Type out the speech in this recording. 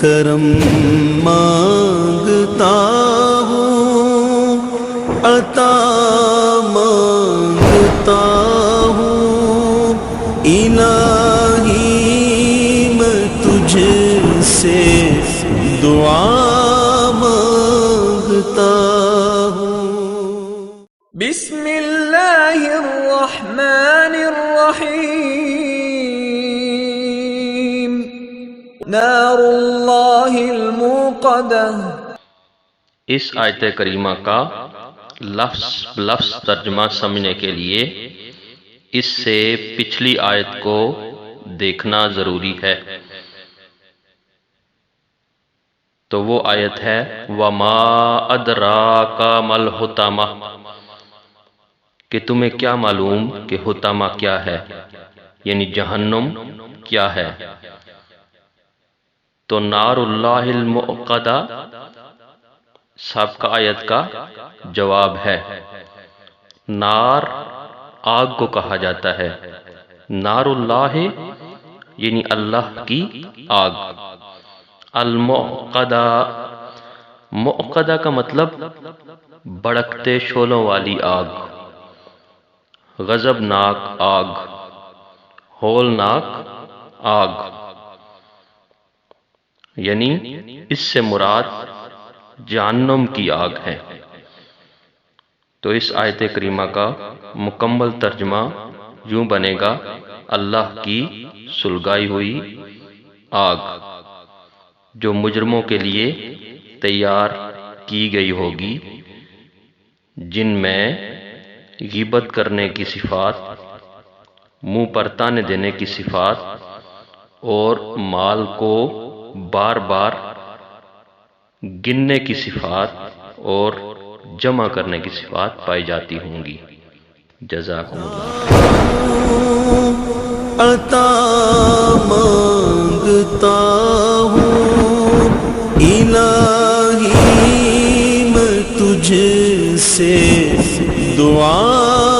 کرم مانگتا ہوں، عطا مانگتا ہوں، الہی میں تجھ سے دعا مانگتا ہوں۔ بسم اللہ الرحمن الرحیم۔ نار اللہ الموقدہ۔ اس آیت کریمہ کا لفظ بلفظ ترجمہ سمجھنے کے لیے اس سے پچھلی آیت کو دیکھنا ضروری ہے۔ تو وہ آیت ہے وَمَا أَدْرَاكَ مَا الْحُطَمَةُ، کہ تمہیں کیا معلوم کہ حطمہ کیا ہے، یعنی جہنم کیا ہے۔ تو نار اللہ الموقدہ سابقہ آیت کا جواب ہے۔ نار آگ کو کہا جاتا ہے، نار اللہ یعنی اللہ کی آگ، الموقدہ موقدہ کا مطلب بھڑکتے شعلوں والی آگ، غضبناک آگ، ہولناک آگ، یعنی اس سے مراد جہنم کی آگ ہے۔ تو اس آیت کریمہ کا مکمل ترجمہ یوں بنے گا اللہ کی سلگائی ہوئی آگ جو مجرموں کے لیے تیار کی گئی ہوگی، جن میں غیبت کرنے کی صفات، منہ پر تانے دینے کی صفات اور مال کو بار بار گننے کی صفات اور جمع کرنے کی صفات پائی جاتی ہوں گی۔ جزاکم اللہ۔ عطا مانگتا ہوں، الہی میں تجھ سے دعا